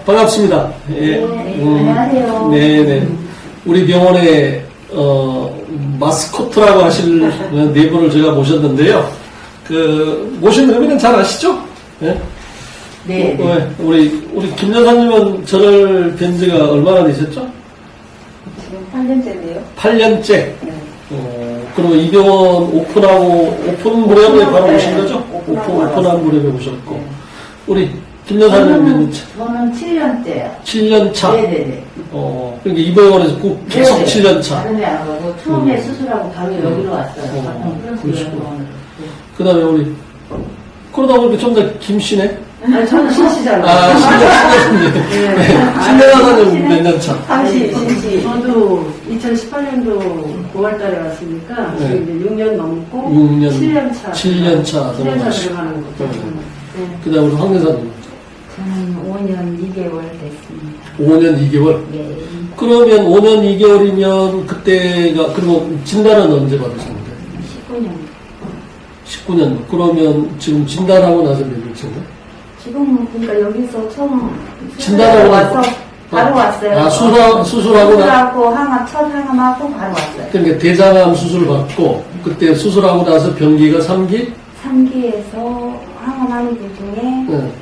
반갑습니다. 예. 안녕하세요. 네네. 우리 병원에, 마스코트라고 하실 네 분을 제가 모셨는데요. 모신 의미는 잘 아시죠? 예? 네. 우리 김 여사님은 저를 뵌 지가 얼마나 되셨죠? 지금 8년째인데요. 8년째. 네. 그리고 이 병원 오픈 무렵에 바로 오신 거죠? 오픈한 무렵에 오셨고. 네. 우리 김 여사님 몇 년째? 저는 7년째요. 7년 차. 네네네. 그러니까 이 병원에서 꼭 계속 네네. 7년 차. 다른 데 안 가고 처음에 수술하고 바로 여기로 왔어요. 그러시구나. 그 다음에 우리, 그러다 보니까 좀 더 김씨네? 아니, 저는 신시잖아요. 신여사님. 네. 신여사님 몇 년 차? 당시, 신시. 저도 2018년도 9월달에 왔으니까 네. 지금 이제 6년 넘고 6년, 7년 차. 7년 차 7년 차 넘어가시고. 들어가는 거죠. 네. 그 다음에 우리 황 여사님. 저는 5년 2개월 됐습니다. 5년 2개월? 네. 그러면 5년 2개월이면 그때가, 그리고 진단은 언제 받으셨는데? 19년. 19년. 그러면 지금 진단하고 나서 몇 년째인가? 지금 그러니까 여기서 처음 진단하고 와서 바로 왔어요. 수술하고 수술하고 첫 항암하고 바로 왔어요. 그러니까 대장암 수술 받고, 그때 수술하고 나서 병기가 3기? 3기에서 항암하는 도중에 네.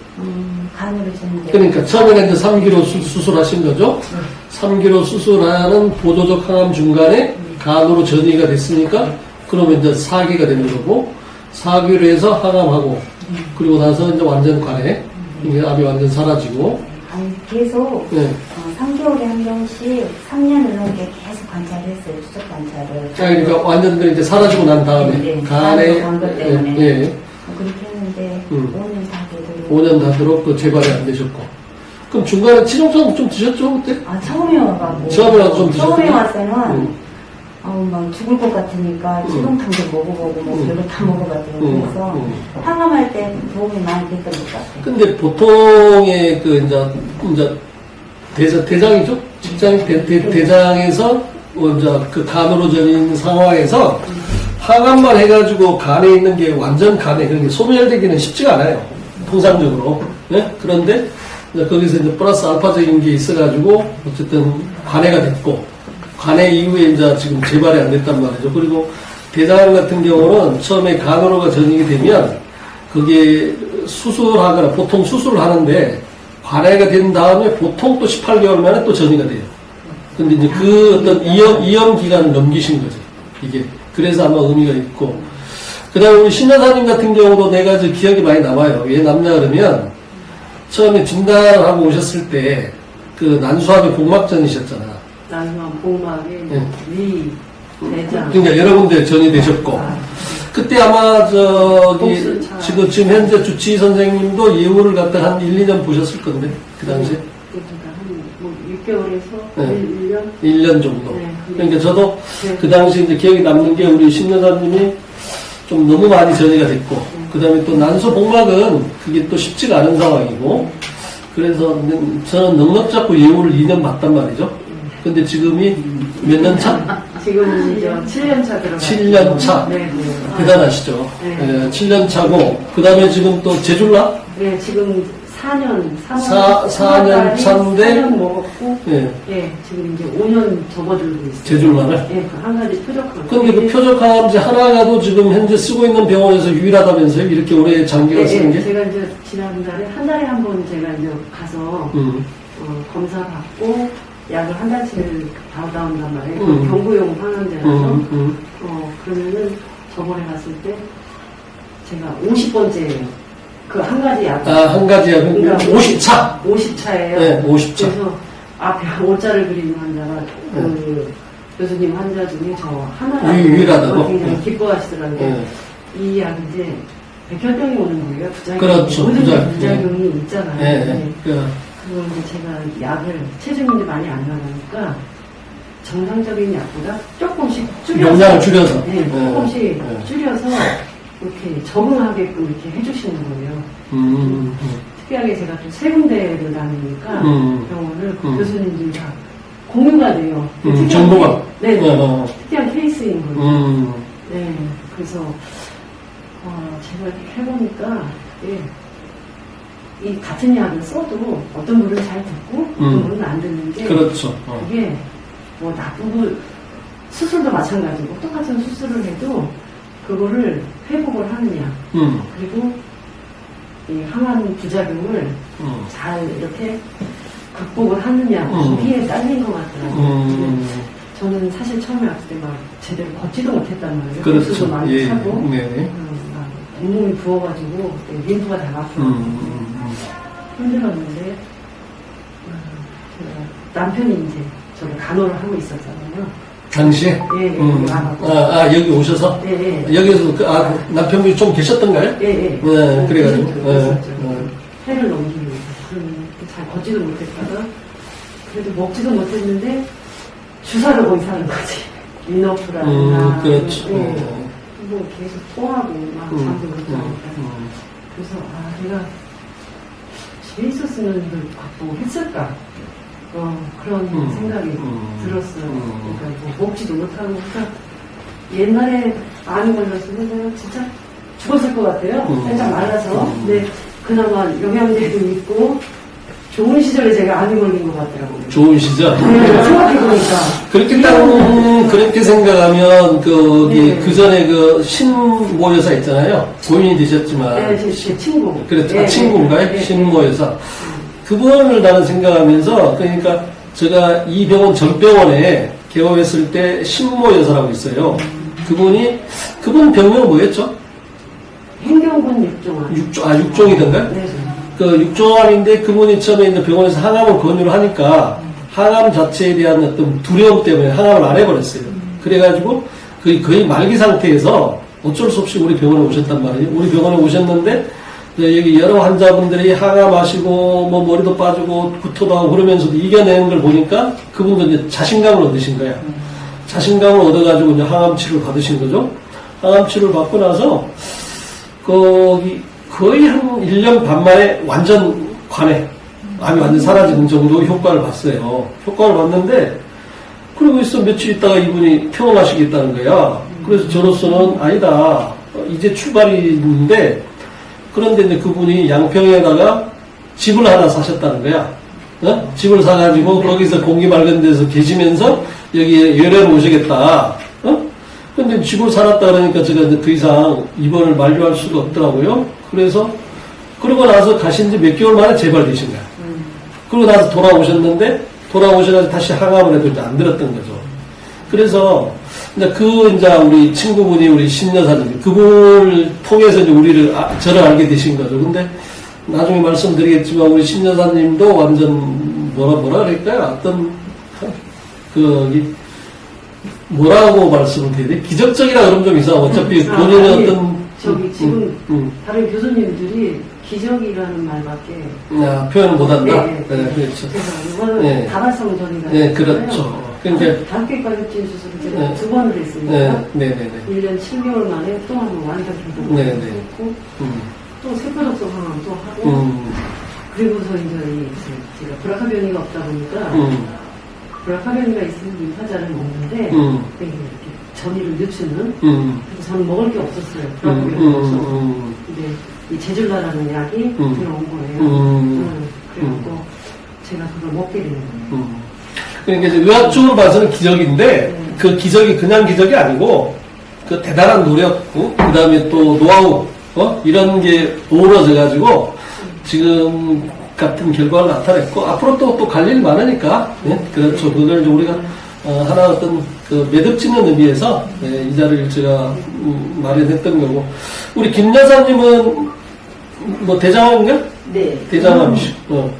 간으로 줬는데 그러니까 처음에는 이제 3기로 수술하신 거죠? 3기로 수술하는 보조적 항암 중간에 간으로 전이가 됐으니까 그러면 이제 4기가 되는 거고 4기로 해서 항암하고 그리고 나서 이제 완전 관해 이게 암이 완전 사라지고 아니, 계속 네. 3개월에 한 병씩 3년을 넘게 계속 관찰했어요. 추적 관찰을. 그러니까 완전 이제 사라지고 난 다음에 네, 간에 간것 때문에. 예, 그렇게 했는데 5년 다 되도록 5년 다 들었고 재발이 안 되셨고 그럼 중간에 치료성 좀 드셨죠 그때? 처음에 와가지고 처음에 와서 좀 처음에 드셨구나. 왔어는 막 죽을 것 같으니까 치동탕도 먹어보고 뭐 별거 다 먹어봤어요. 그래서 항암할 때 도움이 많이 됐던 것 같아요. 근데 보통의 이제 대장이죠? 직장 대장에서 이제 그 간으로 전인 상황에서 항암만 해가지고 간에 있는 게 완전 간에 그러니까 소멸되기는 쉽지가 않아요. 통상적으로. 네? 그런데 이제 거기서 이제 플러스 알파적인 게 있어가지고 어쨌든 관해가 됐고 관해 이후에 이제 지금 재발이 안 됐단 말이죠. 그리고 대장암 같은 경우는 처음에 간으로가 전이게 되면 그게 수술하거나 보통 수술을 하는데 관해가 된 다음에 보통 또 18개월 만에 또 전이가 돼요. 근데 이제 그 어떤 이염 기간을 넘기신 거죠. 이게. 그래서 아마 의미가 있고. 그 다음에 우리 신여사님 같은 경우도 내가 기억이 많이 남아요. 왜 남냐 그러면 처음에 진단을 하고 오셨을 때 그 난수압의 복막전이셨잖아. 난수암, 복막에 네. 위, 대장. 그러니까 여러 군데 전이 되셨고. 그때 아마 복수차. 지금 현재 주치의 선생님도 예우를 갖다 한 1, 2년 보셨을 건데 그 당시에. 그러니까 한 6개월에서 네. 1년? 1년 정도. 네. 그러니까 저도 네. 그 당시 이제 기억에 남는 게 우리 신여사님이 좀 너무 많이 전이가 됐고, 그 다음에 또 난소 복막은 그게 또 쉽지가 않은 상황이고, 그래서 저는 넉넉 잡고 예우를 2년 봤단 말이죠. 근데 지금이 몇 년 차? 지금 이제 7년 차 들어가요. 7년 차. 네, 네. 대단하시죠. 네. 7년 차고, 그 다음에 지금 또 제줄라? 네, 지금 4년 차인데, 4년 먹었고, 예. 예, 지금 이제 5년 접어들고 있어요. 제줄라를? 예, 한 가지 표적항. 근데 그 표적항암제 하나가도 지금 현재 쓰고 있는 병원에서 유일하다면서요? 이렇게 오래 장기간 쓰는 게? 제가 이제 지난달에 한 달에 한 번 제가 이제 가서 검사 받고 약을 한 달치를 받아온단 말이에요. 경구용 항암제라서. 그러면은 저번에 갔을 때 제가 50번째예요. 그 한 가지 약. 한 가지야. 그러니까 50차. 50차예요. 네, 50차. 그래서 앞에 5자를 그리는 환자가 그 교수님 환자 중에 저 하나라고 유일하다고? 굉장히 기뻐하시더라고요. 네. 이 약이 이제 백혈병이 오는 거예요. 부작용이. 그렇죠. 모든 부작용. 부작용이 있잖아요. 네, 네. 네. 그걸 이제 제가 약을 체중이 많이 안 나가니까 정상적인 약보다 조금씩 줄여서 용량을 줄여서. 네, 조금씩 네. 줄여서 이렇게 적응하게끔 이렇게 해주시는 거예요. 특이하게 제가 또 세 군데를 다니니까 병원을 그 교수님들이 다 공유가 돼요. 정보가. 네, 어. 특이한 케이스인 거죠. 네, 그래서 제가 이렇게 해보니까 예, 이 같은 약을 써도 어떤 분은 잘 듣고 어떤 분은 안 듣는 게 그렇죠. 그게 뭐 나쁘고 수술도 마찬가지고 똑같은 수술을 해도 그거를 회복을 하느냐 그리고 이 항암 부작용을 잘 이렇게 극복을 하느냐 거기에 딸린 것 같더라고요. 저는 사실 처음에 왔을 때 막 제대로 걷지도 못했단 말이에요. 그렇죠. 수도 많이 예. 차고 네네. 막 온몸이 부어가지고 그때 림프가 다 막혀가지고 힘들었는데 제가 남편이 이제 저를 간호를 하고 있었잖아요. 당시에? 예, 여기 오셔서? 예, 예. 여기서 남편분이 좀 계셨던가요? 예, 예. 네, 그래가지고. 그랬었죠. 해를 넘기기 위해서. 잘 걷지도 못했다가, 그래도 먹지도 못했는데, 주사를 거기서 하는 거지. 리너프라든가. 그렇죠. 예. 뭐 계속 토하고, 막 잠도 못 자고. 그래서, 내가 집에 있었으면 이걸 극복했을까? 그런 생각이 들었어요. 그러니까 뭐 먹지도 못하고, 그러니까 옛날에 암이 걸렸으면 내가 진짜 죽었을 것 같아요. 살짝 말라서. 근데 그나마 영양제도 있고, 좋은 시절에 제가 암이 걸린 것 같더라고요. 좋은 시절? 네, 생각해보니까. 그렇게 생각하면, 그 전에 신모 여사 있잖아요. 고인이 되셨지만. 네, 제 친구. 그렇죠. 네, 친구인가요? 네, 네. 신모 여사. 그분을 나는 생각하면서, 그러니까 제가 이 병원 전병원에 개업했을 때 신모 여사라고 있어요. 그분 병명은 뭐였죠? 행경군 육종암. 육종이던가요? 네. 그 육종암인데 그분이 처음에 이제 병원에서 항암을 권유를 하니까 항암 자체에 대한 어떤 두려움 때문에 항암을 안 해버렸어요. 그래가지고 거의 말기 상태에서 어쩔 수 없이 우리 병원에 오셨단 말이에요. 우리 병원에 오셨는데 여기 여러 환자분들이 항암하시고 뭐 머리도 빠지고 구토도 하고 그러면서도 이겨내는 걸 보니까 그분도 이제 자신감을 얻으신 거야. 자신감을 얻어가지고 이제 항암 치료를 받으신 거죠. 항암 치료를 받고 나서 거의 한 1년 반 만에 완전 암이 완전 사라지는 정도 효과를 봤어요. 효과를 봤는데 그러고 있어 며칠 있다가 이분이 퇴원하시겠다는 거야. 그래서 저로서는 아니다. 이제 출발이 있는데 그런데 이제 그분이 양평에다가 집을 하나 사셨다는 거야. 집을 사가지고 거기서 공기 맑은 데서 계시면서 여기 열애로 오시겠다. 근데 집을 살았다 그러니까 제가 이제 더 이상 입원을 만료할 수가 없더라고요. 그래서 그러고 나서 가신 지 몇 개월 만에 재발되신 거야. 그러고 나서 돌아오셨는데 돌아오셔가지고 다시 항암을 해도 이제 안 들었던 거죠. 그래서 이제 우리 친구분이 우리 신여사님 그분을 통해서 이제 저를 알게 되신 거죠. 근데 나중에 말씀드리겠지만 우리 신여사님도 완전 뭐라 그럴까요? 어떤 뭐라고 말씀을 드려야 돼? 기적적이라 그러면 좀 이상하고 어차피 본인의 어떤 지금 다른 교수님들이 기적이라는 말밖에 표현을 못한다. 네, 그렇죠. 이거는 네. 다발성전이라는 네, 그렇죠. 그러니까 다섯 가족진 수술을 제가 네. 2번을 했으니까 네네네. 1년 7개월 만에 또 한 번 완전 회복을 네네. 했고 또 세포적성 항암 또 하고 그리고서 이제 제가 브라카변이가 없다 보니까 브라카변이가 있으면 림파자를 먹는데 이렇게 전이를 늦추는 그래서 저는 먹을 게 없었어요. 브라카변이 없어서 근데 이 제줄라라는 약이 들어온 거예요. 그래갖고 제가 그걸 먹게 되는 거예요. 그러니까 이제 의학적으로 봐서는 기적인데 그 기적이 그냥 기적이 아니고 그 대단한 노력, 그 다음에 또 노하우 이런 게 어우러져 가지고 지금 같은 결과를 나타냈고 앞으로 또 갈 일이 많으니까 그렇죠. 그걸 이제 우리가 하나 어떤 매듭짓는 의미에서 이 자리를 제가 마련했던 거고 우리 김 여사님은 뭐 대장암인가? 네. 대장암이시고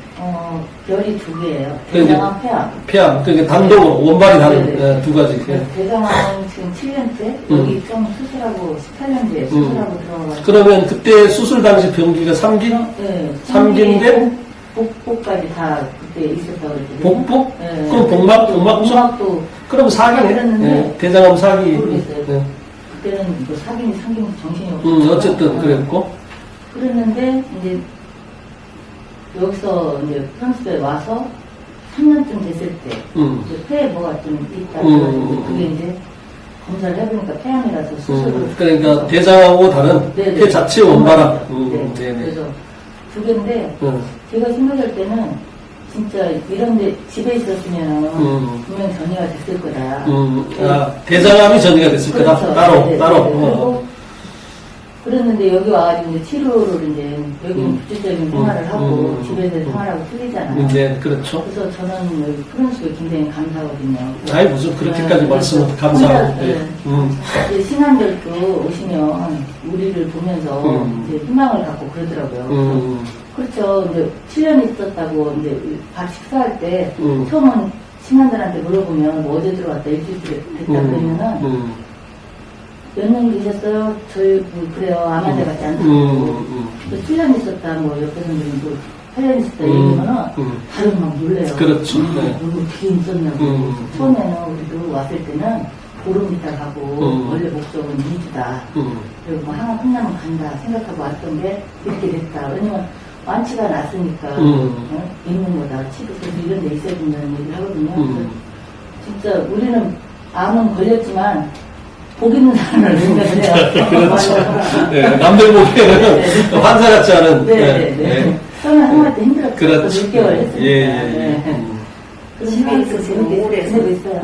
별이 두 개예요. 그러니까 대장암, 폐암. 폐암, 그러니까 단독으로 원발이 다른 네. 두 가지. 대장암 지금 7년째, 여기 좀 수술하고 18년 뒤에 수술하고 들어가가지고. 그러면 그때 수술 당시 병기가 3기? 네. 3기인데? 복부까지 다 그때 있었다고 그랬거든요. 복부? 네. 그럼 복막죠? 복막도. 그럼 4기네? 그랬는데 대장암 4기. 모르겠어요. 그때는 뭐 사기는 정신이 없었고. 어쨌든 그랬고. 그랬는데, 이제, 여기서 이제 프랑스에 와서 3년쯤 됐을 때, 이제 폐에 뭐가 좀 있다. 그래가지고 그게 이제 검사를 해보니까 폐암이라서 수술을. 그러니까 대장암하고 다른 네네. 폐 자체 원발암. 네. 네네. 그래서 두 개인데 제가 생각할 때는 진짜 이런데 집에 있었으면 분명 전이가 됐을 거다. 아, 대장암이 전이가 됐을 거다. 그렇죠. 따로 네, 따로. 네, 네. 그리고 그랬는데 여기 와가지고 이제 치료를 이제 여기는 구체적인 생활을 하고 집에서 생활하고 틀리잖아요. 네, 그렇죠. 그래서 저는 여기 프랑스에 굉장히 감사하거든요. 아이 무슨 그렇게까지 네, 말씀을 그래서 감사하고. 혼자, 예. 이제 신앙들도 오시면 우리를 보면서 이제 희망을 갖고 그러더라고요. 그렇죠. 이제 7년 있었다고 이제 밥 식사할 때 처음은 신앙들한테 물어보면 뭐 어제 들어왔다 일주일 됐다 그러면은 몇 년 계셨어요? 저희 뭐 그래요. 암환자 같지 않다고. 7년 있었다. 뭐 옆에 선생님 또 8년 있었다 얘기하면은 바로 막 놀래요. 그렇죠. 네. 얼굴 뒤에 있었냐고. 처음에는 우리도 왔을 때는 보름 있다 가고 원래 목적은 2주다. 그리고 뭐 하나 끝나면 간다 생각하고 왔던 게 이렇게 됐다. 왜냐면 완치가 났으니까 있는 거다. 치료소 이런 데 있어야 된다는 얘기를 하거든요. 그래서 진짜 우리는 암은 걸렸지만 복 있는 사람을 생각을 해요. 그렇죠. 네, 남들 보기에는 환사 같지 않은. 네네네. 처음에 할머니한테 힘들었죠. 그렇죠. 6개월 했으니까. 예. 그런 집에 생각이 있어서 재밌게 오래 지내고 있어요.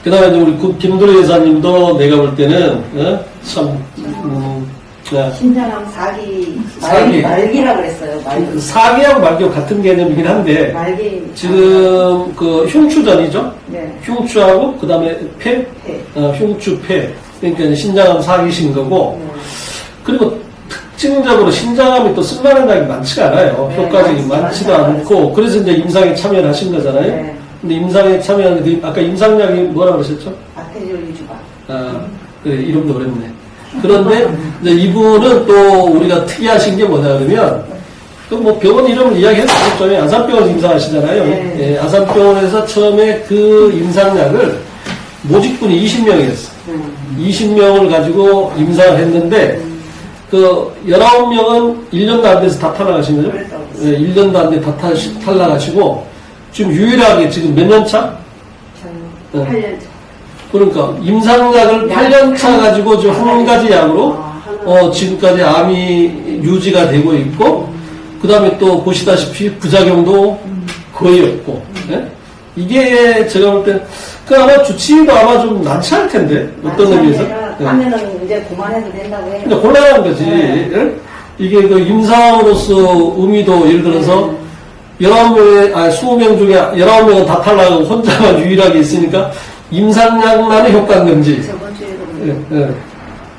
그 다음에 우리 김도래 여사님도 내가 볼 때는, 참, 신장암 사기 사기. 말기라고 그랬어요. 말기. 사기하고 말기하고 같은 개념이긴 한데, 말기. 지금 그 흉추전이죠? 네. 흉추하고 그 다음에 폐, 폐. 흉추 폐. 그러니까 이제 신장암 사기신 거고, 네. 그리고 특징적으로 신장암이 또 쓸만한 약이 많지가 않아요. 네, 효과적이 많지도 많지 않고, 그래서 이제 임상에 참여를 하신 거잖아요. 네. 근데 임상에 참여하는 그, 아까 임상약이 뭐라 그러셨죠? 박테리올 유주가. 아, 그래, 이름도 어렵네. 그런데 이제 이분은 또 우리가 특이하신 게 뭐냐 그러면, 그 뭐 병원 이름을 이야기해도 되겠죠. 아산병원 임상하시잖아요. 네. 예, 아산병원에서 처음에 그 임상약을 모집군이 20명이었어요. 20명을 가지고 임상을 했는데, 그 19명은 1년도 안 돼서 다 탈락하신 거죠? 그랬다고 예, 1년도 안 돼 다 탈락하시고, 지금 유일하게 지금 몇 년 차? 저는 네. 8년 차. 그러니까 임상약을 8년 차 가지고 지금 한 가지 약으로 지금까지 암이 유지가 되고 있고, 그 다음에 또 보시다시피 부작용도 거의 없고, 예? 이게 제가 볼 때, 그 아마 주치의도 아마 좀 난처할 텐데, 어떤 의미에서? 예. 하면은 이제 그만해도 된다고 해요. 근데 곤란한 거지. 네. 예? 이게 그 임상으로서 의미도 예를 들어서 19명의, 20명 중에 19명은 다 탈락하고 혼자만 유일하게 있으니까 임상약만의 효과는 건지. 저번 주에도 예, 예.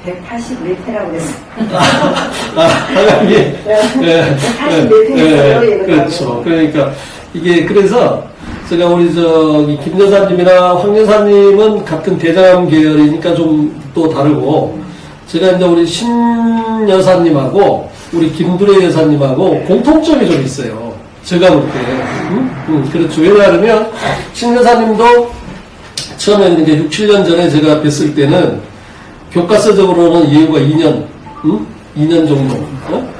181회라고 그랬어요. 하나님, 예, 180몇 회였어요. 이거 그렇죠. 그러니까 이게 그래서 제가 우리 저기 김 여사님이나 황 여사님은 같은 대장암 계열이니까 좀 또 다르고, 제가 이제 우리 신 여사님하고 우리 김두래 여사님하고 공통점이 좀 있어요. 제가 볼 때. 그렇죠. 왜냐하면 신 여사님도 처음에 이제 6, 7년 전에 제가 뵀을 때는 교과서적으로는 예후가 2년, 2년 정도.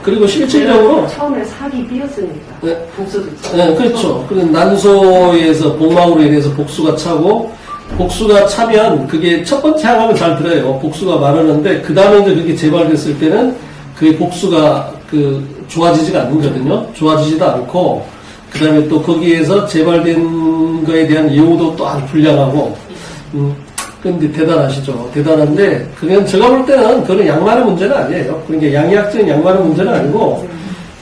그리고 실질적으로 처음에 사기 삐었으니까. 네. 복수도 네, 그렇죠. 그래서 난소에서 복막으로 인해서 복수가 차고, 복수가 차면 그게 첫 번째 항암은 잘 들어요. 복수가 마르는데, 그 다음에 이제 그게 재발됐을 때는 그게 복수가 좋아지지가 않거든요. 좋아지지도 않고, 그 다음에 또 거기에서 재발된 거에 대한 예후도 또 아주 불량하고, 근데 대단하시죠. 대단한데, 그냥 제가 볼 때는 그런 양만의 문제는 아니에요. 그러니까 양의학적인 양만의 문제는 아니고,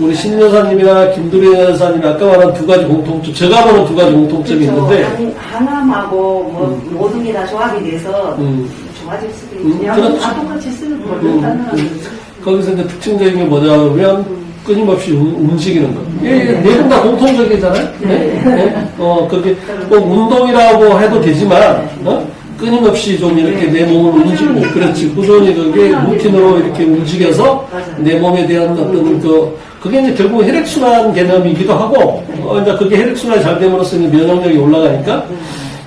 우리 신 여사님이나 김두래 여사님 아까 말한 두 가지 공통점, 제가 보는 두 가지 공통점이 있는데, 항암하고 뭐 모든 게 다 조합이 돼서 좋아질 수도 있고. 그렇죠. 다 똑같이 쓰는 거를 따라하는 거기서 이제 특징적인 게 뭐냐 하면, 끊임없이 움직이는 거. 이게 네 분 다 공통적이잖아요? 네? 그게 꼭 운동이라고 해도 되지만, 끊임없이 좀 이렇게 내 몸을 움직이고, 그렇지. 꾸준히 그게 루틴으로 이렇게 움직여서 내 몸에 대한 어떤 그게 이제 결국 혈액순환 개념이기도 하고, 이제 그게 혈액순환이 잘 됨으로써 이제 면역력이 올라가니까,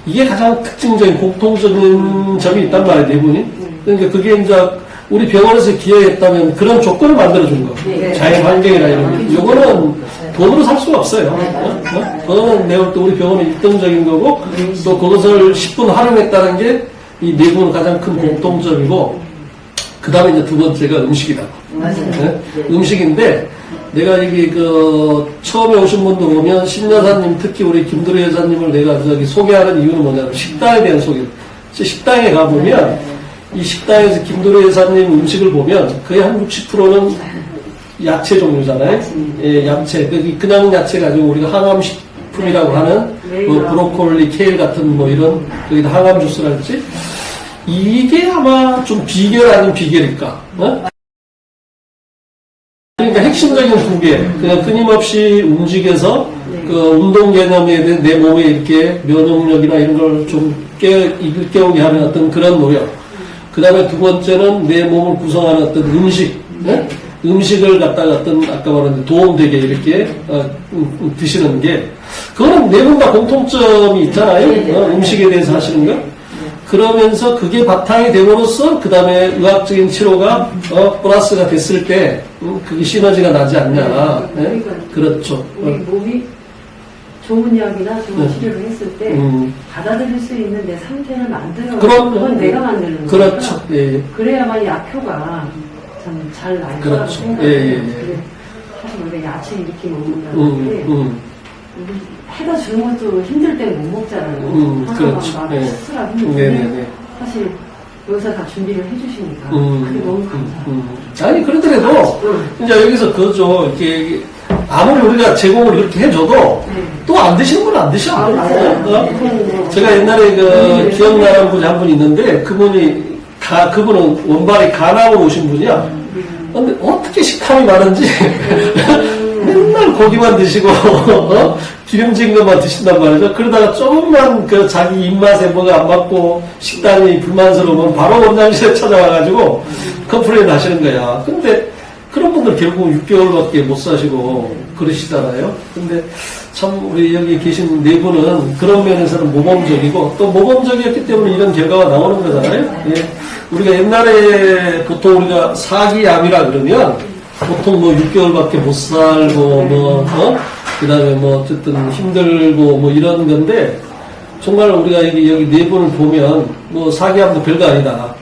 이게 가장 특징적인 공통적인 점이 있단 말이에요, 네 분이. 그러니까 그게 이제 우리 병원에서 기여했다면 그런 조건을 만들어준 거. 네. 자연 환경이나 이런 게. 요거는 돈으로 살 수가 없어요. 그거는 내가 볼 때 우리 병원의 일등적인 거고, 또 그것을 10분 활용했다는 게 이 네 분은 가장 큰 공통점이고, 그 다음에 이제 두 번째가 음식이다. 맞아요. 네? 네. 음식인데 내가 여기 처음에 오신 분도 보면 신여사님 특히 우리 김두루 여사님을 내가 저기 소개하는 이유는 뭐냐면 식당에 대한 소개. 식당에 가보면 이 식당에서 김두루 여사님 음식을 보면 거의 한 60%는 야채 종류잖아요. 예, 야채. 그냥 야채 가지고 우리가 항암식품이라고 하는 뭐 브로콜리, 케일 같은 뭐 이런 거기다 항암 주스랄지 이게 아마 좀 비결 아닌 비결일까? 어? 그러니까 핵심적인 두 개. 그냥 끊임없이 움직여서 그 운동 개념에 대한 내 몸에 이렇게 면역력이나 이런 걸 좀 일깨우게 하는 어떤 그런 노력. 그 다음에 두 번째는 내 몸을 구성하는 어떤 음식. 네? 음식을 갖다가 아까 말한 도움되게 이렇게 드시는 게 그거는 네 분 다 공통점이 있잖아요. 음식에 대해서 하시는 거. 그러면서 그게 바탕이 됨으로써 그 다음에 의학적인 치료가 플러스가 됐을 때 그게 시너지가 나지 않냐. 네? 그렇죠. 우리 몸이 좋은 약이나 좋은 네. 치료를 했을 때 받아들일 수 있는 내 상태를 만들어 그럼, 그건 내가 만드는 거니까 그렇죠. 예. 그래야만 약효가 참 잘 날 거라고 그렇죠. 생각해요. 예, 예, 예. 그래, 사실 우리가 야채 이렇게 먹는다는 게 우리 해다 주는 것도 힘들 때 못 먹잖아요. 그렇죠. 막 예. 스스로 힘든데 네네네. 사실 여기서 다 준비를 해주시니까 그게 너무 감사해요. 아니 그러더라도 이제 여기서 그죠. 이렇게 아무리 우리가 제공을 이렇게 해줘도 또 안 드시는 분 안 드셔. 제가 옛날에 기억나는 분이 한 분 있는데 그분은 원발이 간암으로 오신 분이야. 근데 어떻게 식탐이 많은지 맨날 고기만 드시고 기름진 것만 드신단 말이죠. 그러다가 조금만 자기 입맛에 뭐가 안 맞고 식단이 불만스러우면 바로 원장실에 찾아와가지고 컴플레인 하시는 거야. 근데 그런 분들 결국 6개월밖에 못 사시고 그러시잖아요. 근데 참 우리 여기 계신 네 분은 그런 면에서는 모범적이고 또 모범적이었기 때문에 이런 결과가 나오는 거잖아요. 예. 우리가 옛날에 보통 우리가 사기암이라 그러면 보통 뭐 6개월밖에 못 살고 그 다음에 뭐 어쨌든 힘들고 뭐 이런 건데 정말 우리가 여기 네 분을 보면 뭐 사기암도 별거 아니다.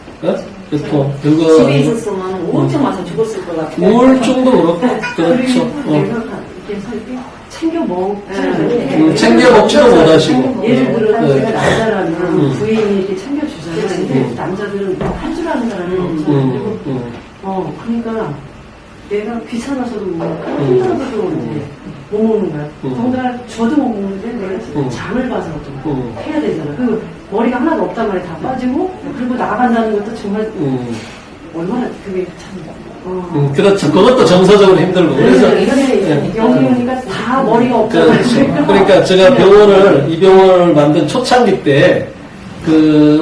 그렇고 별거 집에 아니고 있었으면 우울증 와서 죽었을 것 같아요. 우울증도 그렇고 그렇죠. 내가 이렇게 챙겨 챙겨 먹지도 못하시고 예를 들어 네. 제가 남자라면 부인이 이렇게 챙겨주잖아요. 근데 남자들은 할 줄 아는 사람이 없잖아요. 그리고 그러니까 내가 귀찮아서도 힘들어서도 이제 못 먹는 거야. 더군다나 저도 못 먹는데 내가 장을 봐서 좀 해야 되잖아. 그리고 머리가 하나도 없단 말이야. 다 빠지고 그리고 나간다는 것도 정말 얼마나 그게 참 그렇죠. 그것도 정서적으로 힘들고 그래서 여기 오니까 다 머리가 없잖아요. 그러니까 제가 이 병원을 만든 초창기 때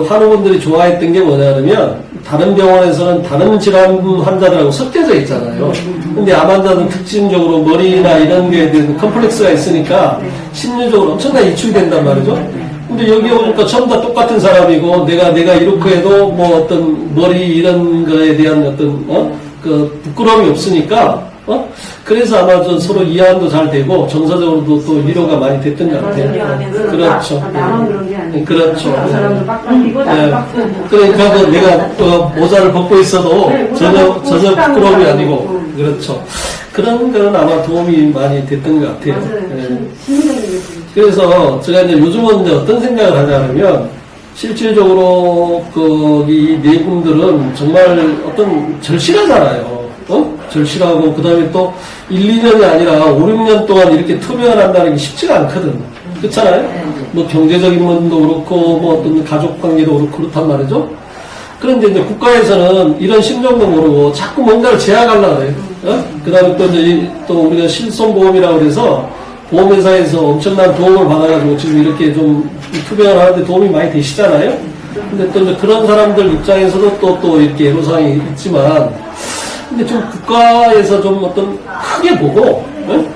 환우분들이 좋아했던 게 뭐냐면 다른 병원에서는 다른 질환 환자들하고 섞여져 있잖아요. 근데 암 환자들은 특징적으로 머리나 이런 거에 대한 컴플렉스가 있으니까 심리적으로 엄청나게 이축이 된단 말이죠. 근데 여기 오니까 전부 다 똑같은 사람이고 내가 이렇게 해도 뭐 어떤 머리 이런 거에 대한 어떤 부끄러움이 없으니까 그래서 아마 서로 이해도 잘 되고 정서적으로도 또 위로가 많이 됐던 것 같아요. 그렇죠. 나만 그런 게 아니고 그렇죠. 그 사람도 빡빡이고 나도 빡빡이고 그러니까 내가 모자를 벗고 있어도 전혀 부끄러움이 아니고 그렇죠. 그런 거는 아마 도움이 많이 됐던 것 같아요. 맞아요. 심리적인 그래서 제가 이제 요즘은 이제 어떤 생각을 하냐면 실질적으로 이 네 분들은 정말 어떤 절실하잖아요. 절실하고 그다음에 또 1, 2년이 아니라 5, 6년 동안 이렇게 투병을 한다는 게 쉽지가 않거든. 그렇잖아요. 뭐 경제적인 면도 그렇고 뭐 어떤 가족 관계도 그렇고 그렇단 말이죠. 그런데 이제 국가에서는 이런 심정도 모르고 자꾸 뭔가를 제약하려고 해요. 그다음에 또 우리가 실손보험이라고 그래서 보험회사에서 엄청난 도움을 받아가지고 지금 이렇게 좀 투병을 하는데 도움이 많이 되시잖아요. 근데 또 이제 그런 사람들 입장에서도 또 이렇게 애로사항이 있지만, 근데 좀 국가에서 좀 어떤 크게 보고,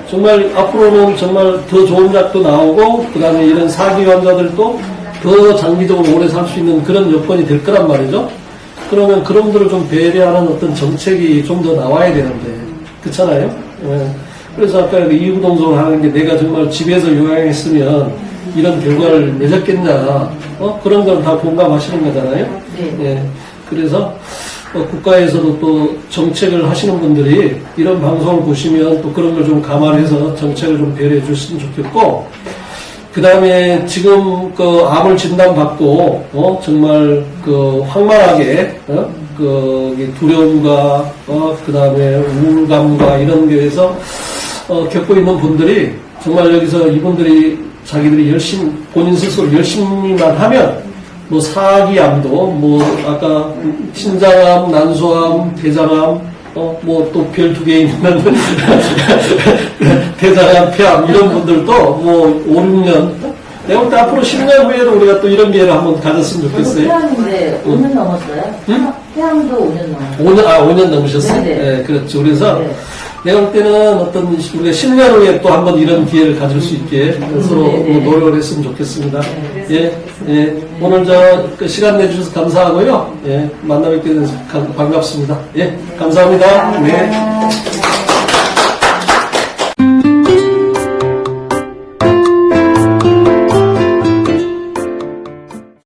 정말 앞으로는 정말 더 좋은 약도 나오고, 그 다음에 이런 사기 환자들도 더 장기적으로 오래 살 수 있는 그런 여건이 될 거란 말이죠. 그러면 그런 분들을 좀 배려하는 어떤 정책이 좀 더 나와야 되는데, 그렇잖아요. 그래서 아까 이구동성을 하는 게 내가 정말 집에서 요양했으면 이런 결과를 맺었겠냐. 그런 건 다 공감하시는 거잖아요. 네. 예. 그래서 국가에서도 또 정책을 하시는 분들이 이런 방송을 보시면 또 그런 걸 좀 감안해서 정책을 좀 배려해 주셨으면 좋겠고, 그 다음에 지금 그 암을 진단받고, 정말 그 황만하게, 그 두려움과, 그 다음에 우울감과 이런 데에서, 겪고 있는 분들이 정말 여기서 이분들이 자기들이 열심히, 본인 스스로 열심히만 하면, 뭐 사기암도, 뭐 아까 신장암, 난소암, 대장암, 뭐 또 별 2개 있는 대장암, 폐암 이런 분들도 뭐 5, 6년 내가 볼 때 앞으로 10년 후에도 우리가 또 이런 기회를 한번 가졌으면 저도 좋겠어요. 폐암인데 5년 넘었어요. 응? 폐암도 5년 넘었어요. 5년 넘으셨어요? 네네. 네, 그렇죠. 그래서 네. 내가 볼 때는 어떤 우리가 10년 후에 또 한번 이런 기회를 가질 수 있게 서로 네네. 뭐 노력을 했으면 좋겠습니다. 네, 예, 예. 오늘 그 시간 내주셔서 감사하고요. 예, 만나 뵙게 돼서 반갑습니다. 예, 감사합니다. 네. 아,